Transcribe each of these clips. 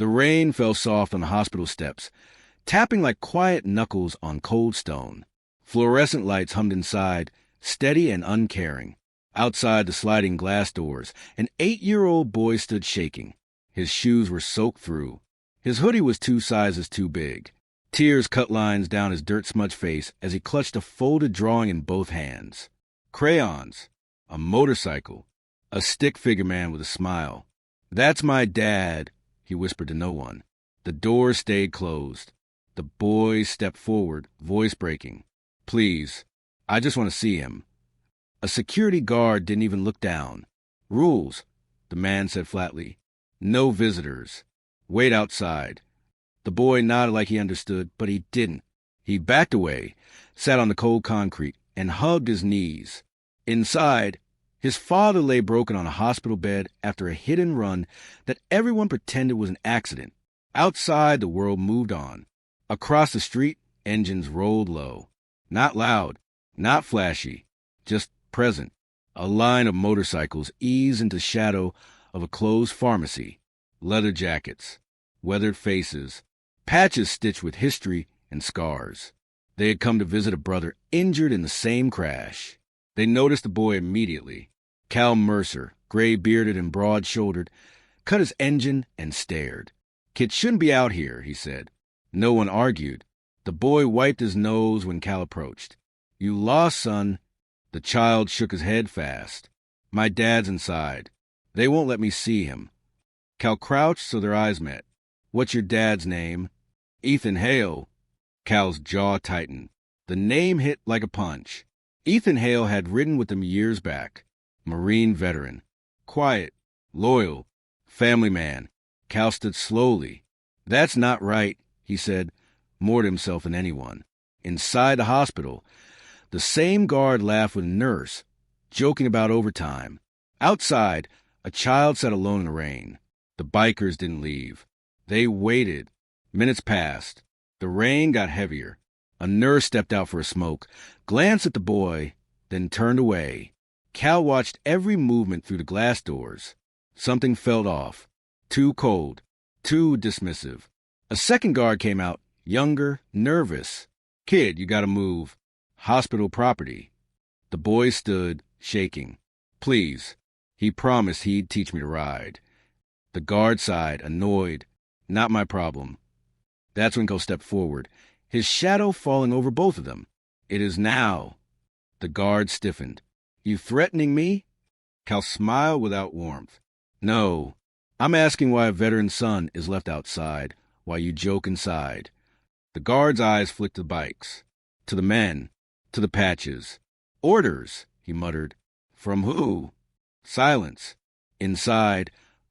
The rain fell soft on the hospital steps, tapping like quiet knuckles on cold stone. Fluorescent lights hummed inside, steady and uncaring. Outside the sliding glass doors, an 8-year-old boy stood shaking. His shoes were soaked through. His hoodie was 2 sizes too big. Tears cut lines down his dirt-smudged face as he clutched a folded drawing in both hands. Crayons, a motorcycle, a stick figure man with a smile. "That's my dad," he whispered to no one. The door stayed closed. The boy stepped forward, voice breaking. "Please, I just want to see him." A security guard didn't even look down. "Rules," the man said flatly. "No visitors. Wait outside." The boy nodded like he understood, but he didn't. He backed away, sat on the cold concrete, and hugged his knees. Inside, his father lay broken on a hospital bed after a hit-and-run that everyone pretended was an accident. Outside, the world moved on. Across the street, engines rolled low. Not loud, not flashy, just present. A line of motorcycles eased into shadow of a closed pharmacy. Leather jackets, weathered faces, patches stitched with history and scars. They had come to visit a brother injured in the same crash. They noticed the boy immediately. Cal Mercer, gray-bearded and broad-shouldered, cut his engine and stared. "Kid shouldn't be out here," he said. No one argued. The boy wiped his nose when Cal approached. "You lost, son." The child shook his head fast. "My dad's inside. They won't let me see him." Cal crouched so their eyes met. "What's your dad's name?" "Ethan Hale." Cal's jaw tightened. The name hit like a punch. Ethan Hale had ridden with them years back. Marine veteran. Quiet, loyal, family man. Cal stood slowly. "That's not right," he said, more to himself than anyone. Inside the hospital, the same guard laughed with a nurse, joking about overtime. Outside, a child sat alone in the rain. The bikers didn't leave. They waited. Minutes passed. The rain got heavier. A nurse stepped out for a smoke, glanced at the boy, then turned away. Cal watched every movement through the glass doors. Something felt off. Too cold. Too dismissive. A second guard came out, younger, nervous. "Kid, you gotta move. Hospital property." The boy stood, shaking. "Please." He promised he'd teach me to ride. The guard sighed, annoyed. "Not my problem." That's when Cal stepped forward, his shadow falling over both of them. "It is now." The guard stiffened. "You threatening me?" Cal smiled without warmth. "No. I'm asking why a veteran's son is left outside, while you joke inside." The guard's eyes flicked to the bikes, to the men, to the patches. "Orders," he muttered. "From who?" Silence. Inside,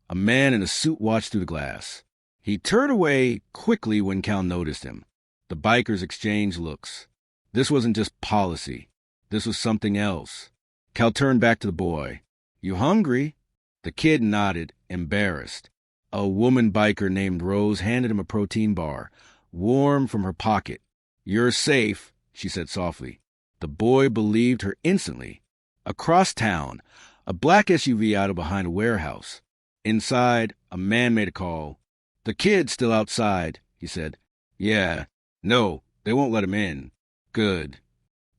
a man in a suit watched through the glass. He turned away quickly when Cal noticed him. The bikers exchanged looks. This wasn't just policy. This was something else. Cal turned back to the boy. "You hungry?" The kid nodded, embarrassed. A woman biker named Rose handed him a protein bar, warm from her pocket. "You're safe," she said softly. The boy believed her instantly. Across town, a black SUV idled behind a warehouse. Inside, a man made a call. "The kid's still outside," he said. "Yeah. No, they won't let him in." "Good."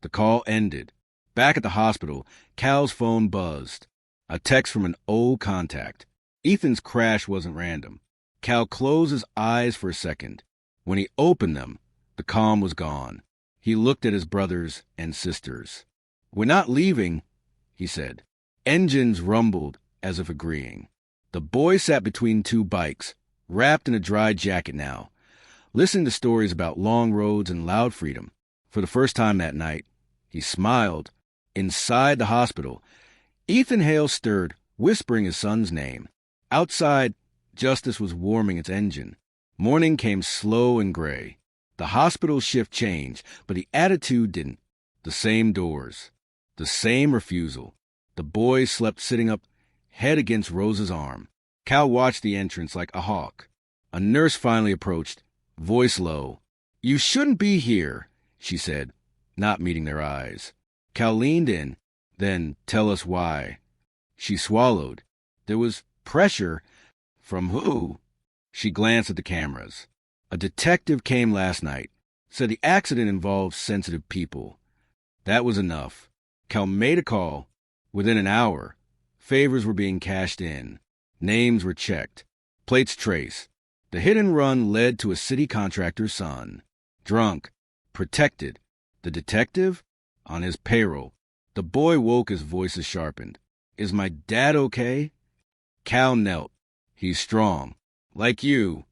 The call ended. Back at the hospital, Cal's phone buzzed. A text from an old contact. Ethan's crash wasn't random. Cal closed his eyes for a second. When he opened them, the calm was gone. He looked at his brothers and sisters. "We're not leaving," he said. Engines rumbled as if agreeing. The boy sat between 2 bikes, wrapped in a dry jacket now, listening to stories about long roads and loud freedom. For the first time that night, he smiled. Inside the hospital, Ethan Hale stirred, whispering his son's name. Outside, Justice was warming its engine. Morning came slow and gray. The hospital shift changed, but the attitude didn't. The same doors. The same refusal. The boy slept sitting up, head against Rose's arm. Cal watched the entrance like a hawk. A nurse finally approached, voice low. "You shouldn't be here," she said, not meeting their eyes. Cal leaned in, then, "Tell us why." She swallowed. There was pressure. From who? She glanced at the cameras. A detective came last night. Said the accident involved sensitive people. That was enough. Cal made a call. Within an hour, favors were being cashed in. Names were checked. Plates traced. The hit and run led to a city contractor's son. Drunk. Protected. The detective? On his payroll. The boy woke, his voices sharpened. Is my dad okay? Cal knelt. He's strong. Like you.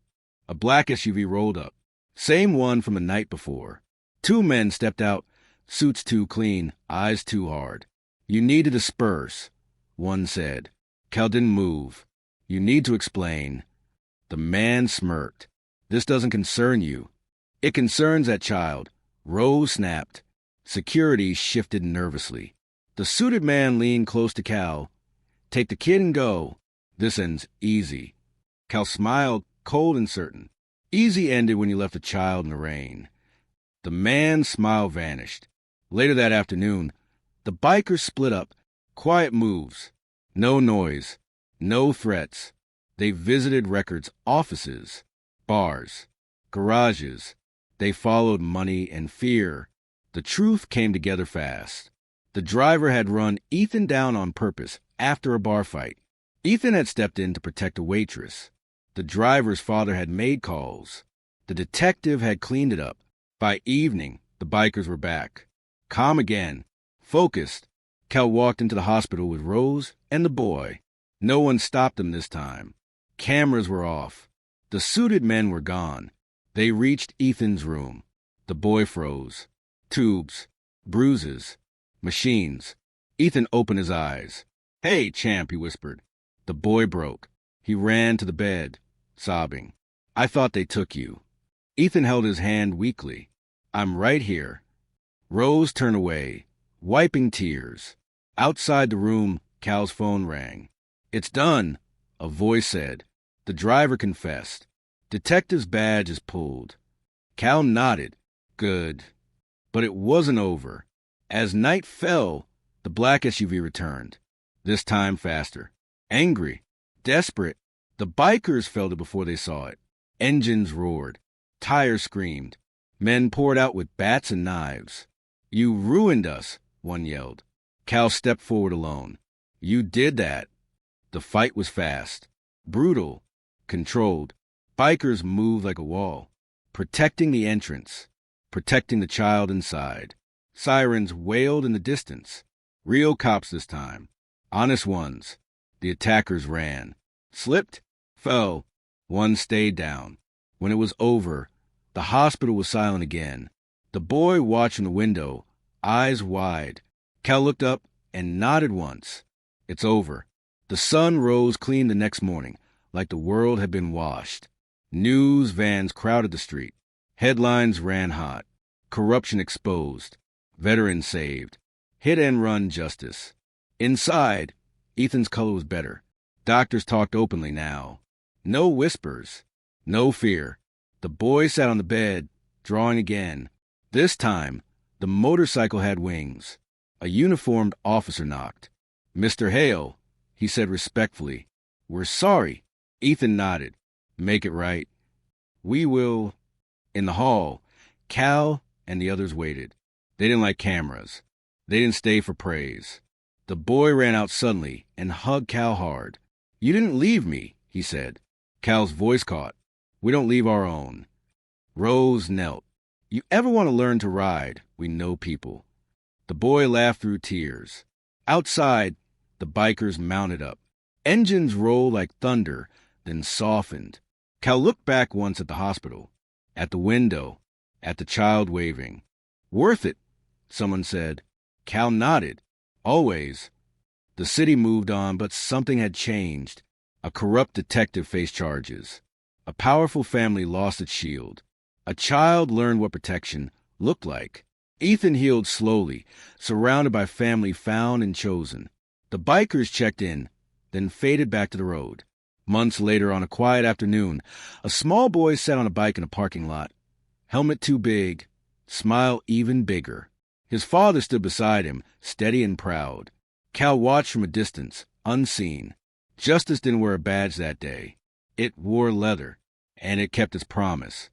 A black SUV rolled up. Same one from the night before. Two men stepped out, suits too clean, eyes too hard. You need to disperse, one said. Cal didn't move. You need to explain. The man smirked. This doesn't concern you. It concerns that child. Rose snapped. Security shifted nervously. The suited man leaned close to Cal. Take the kid and go. This ends easy. Cal smiled, cold and certain. Easy ended when you left a child in the rain. The man's smile vanished. Later that afternoon, the bikers split up. Quiet moves. No noise. No threats. They visited records offices, bars, garages. They followed money and fear. The truth came together fast. The driver had run Ethan down on purpose after a bar fight. Ethan had stepped in to protect a waitress. The driver's father had made calls. The detective had cleaned it up. By evening, the bikers were back. Calm again. Focused. Cal walked into the hospital with Rose and the boy. No one stopped them this time. Cameras were off. The suited men were gone. They reached Ethan's room. The boy froze. Tubes. Bruises. Machines. Ethan opened his eyes. Hey, champ, he whispered. The boy broke. He ran to the bed, sobbing. I thought they took you. Ethan held his hand weakly. I'm right here. Rose turned away, wiping tears. Outside the room, Cal's phone rang. It's done, a voice said. The driver confessed. Detective's badge is pulled. Cal nodded. Good. But it wasn't over. As night fell, the black SUV returned. This time faster. Angry. Desperate. The bikers felt it before they saw it. Engines roared. Tires screamed. Men poured out with bats and knives. You ruined us, one yelled. Cal stepped forward alone. You did that. The fight was fast. Brutal. Controlled. Bikers moved like a wall. Protecting the entrance. Protecting the child inside. Sirens wailed in the distance. Real cops this time. Honest ones. The attackers ran. Slipped. Fell. One stayed down. When it was over, the hospital was silent again. The boy watched from the window, eyes wide. Cal looked up and nodded once. It's over. The sun rose clean the next morning, like the world had been washed. News vans crowded the street. Headlines ran hot. Corruption exposed. Veterans saved. Hit and run justice. Inside, Ethan's color was better. Doctors talked openly now. No whispers. No fear. The boy sat on the bed, drawing again. This time, the motorcycle had wings. A uniformed officer knocked. Mr. Hale, he said respectfully. We're sorry. Ethan nodded. Make it right. We will. In the hall, Cal and the others waited. They didn't like cameras. They didn't stay for praise. The boy ran out suddenly and hugged Cal hard. You didn't leave me, he said. Cal's voice caught. We don't leave our own. Rose knelt. You ever want to learn to ride? We know people. The boy laughed through tears. Outside, the bikers mounted up. Engines rolled like thunder, then softened. Cal looked back once at the hospital, at the window, at the child waving. Worth it, someone said. Cal nodded. Always. The city moved on, but something had changed. A corrupt detective faced charges. A powerful family lost its shield. A child learned what protection looked like. Ethan healed slowly, surrounded by family found and chosen. The bikers checked in, then faded back to the road. Months later, on a quiet afternoon, a small boy sat on a bike in a parking lot. Helmet too big, smile even bigger. His father stood beside him, steady and proud. Cal watched from a distance, unseen. Justice didn't wear a badge that day. It wore leather. And it kept its promise.